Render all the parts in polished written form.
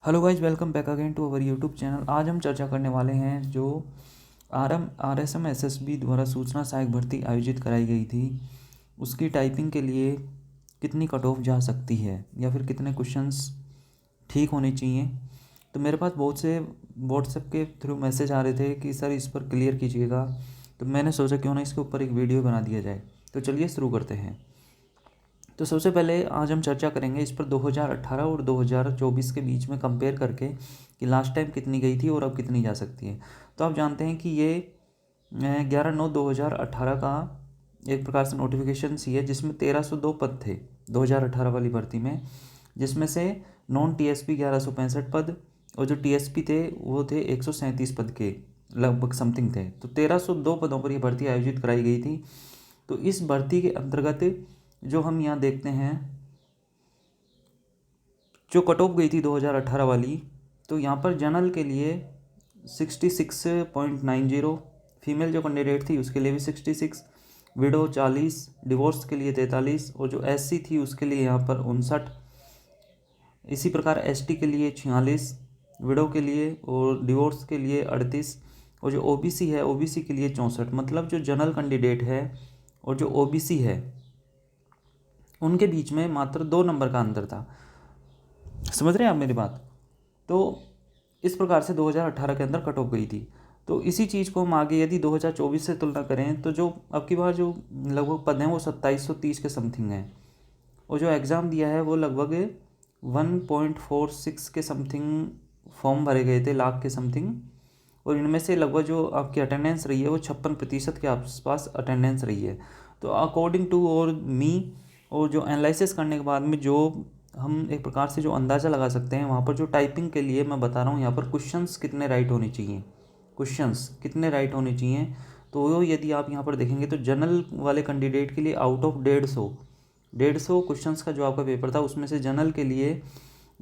Hello guys, welcome back again to our YouTube channel. आज हम चर्चा करने वाले हैं जो RSM SSB द्वारा सूचना सहायक भर्ती आयोजित कराई गई थी, उसकी टाइपिंग के लिए कितनी कट ऑफ जा सकती है या फिर कितने क्वेश्चंस ठीक होने चाहिए। तो मेरे पास बहुत से व्हाट्सएप के थ्रू मैसेज आ रहे थे कि सर इस पर क्लियर कीजिएगा, तो मैंने सोचा क्यों ना इसके ऊपर एक वीडियो बना दिया जाए। तो चलिए शुरू करते हैं। तो सबसे पहले आज हम चर्चा करेंगे इस पर 2018 और 2024 के बीच में कंपेयर करके कि लास्ट टाइम कितनी गई थी और अब कितनी जा सकती है। तो आप जानते हैं कि ये 11/9/2018 का एक प्रकार से नोटिफिकेशन सी है, जिसमें 1302 पद थे 2018 वाली भर्ती में, जिसमें से नॉन TSP 1165 पद और जो TSP थे वो थे 137 पद के लगभग समथिंग थे। तो 1302 पदों पर यह भर्ती आयोजित कराई गई थी। तो इस भर्ती के अंतर्गत जो हम यहाँ देखते हैं, जो कट ऑफ गई थी 2018 वाली, तो यहाँ पर जनरल के लिए 66.90, फीमेल जो कैंडिडेट थी उसके लिए भी 66, विडो 40, डिवोर्स के लिए 43 और जो SC थी उसके लिए यहाँ पर 59। इसी प्रकार ST के लिए 46, विडो के लिए और डिवोर्स के लिए 38 और जो OBC है OBC के लिए 64। मतलब जो जनरल कैंडिडेट है और जो OBC है उनके बीच में मात्र 2 नंबर का अंतर था। समझ रहे हैं आप मेरी बात। तो इस प्रकार से 2018 के अंदर कट ऑफ गई थी। तो इसी चीज़ को हम आगे यदि 2024 से तुलना करें तो जो अब की बार जो लगभग पद हैं वो 2730 के समथिंग हैं, और जो एग्ज़ाम दिया है वो लगभग 1.46 के समथिंग फॉर्म भरे गए थे, लाख के समथिंग। और इनमें से लगभग जो आपकी अटेंडेंस रही है वो 56% के आसपास अटेंडेंस रही है। तो अकॉर्डिंग टू और मी, और जो एनालिसिस करने के बाद में जो हम एक प्रकार से जो अंदाज़ा लगा सकते हैं, वहाँ पर जो टाइपिंग के लिए मैं बता रहा हूँ, यहाँ पर क्वेश्चंस कितने राइट होने चाहिए, क्वेश्चंस कितने राइट होने चाहिए। तो वो यदि आप यहाँ पर देखेंगे तो जनरल वाले कैंडिडेट के लिए आउट ऑफ 150 क्वेश्चंस का जो आपका पेपर था, उसमें से जनरल के लिए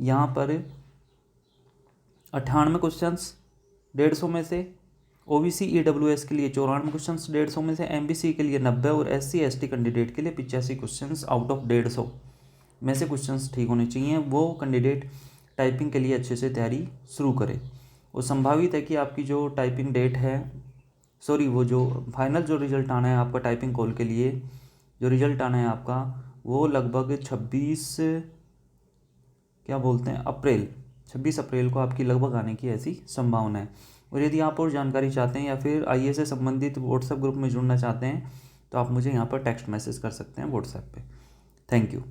यहाँ पर 98 क्वेश्चंस 150 में से, OBC EWS के लिए 94 क्वेश्चंस 150 में से, MBC के लिए 90 और SC ST कैंडिडेट के लिए 85 क्वेश्चंस आउट ऑफ 150 में से क्वेश्चंस ठीक होने चाहिए। वो कैंडिडेट टाइपिंग के लिए अच्छे से तैयारी शुरू करे। और संभावित है कि आपकी जो टाइपिंग डेट है, वो जो फाइनल जो रिज़ल्ट आना है आपका टाइपिंग कॉल के लिए, जो रिज़ल्ट आना है आपका वो लगभग 26 अप्रैल को आपकी लगभग आने की ऐसी संभावना है। और यदि आप और जानकारी चाहते हैं या फिर IAS से संबंधित व्हाट्सएप ग्रुप में जुड़ना चाहते हैं तो आप मुझे यहाँ पर टेक्स्ट मैसेज कर सकते हैं व्हाट्सएप पे। Thank you.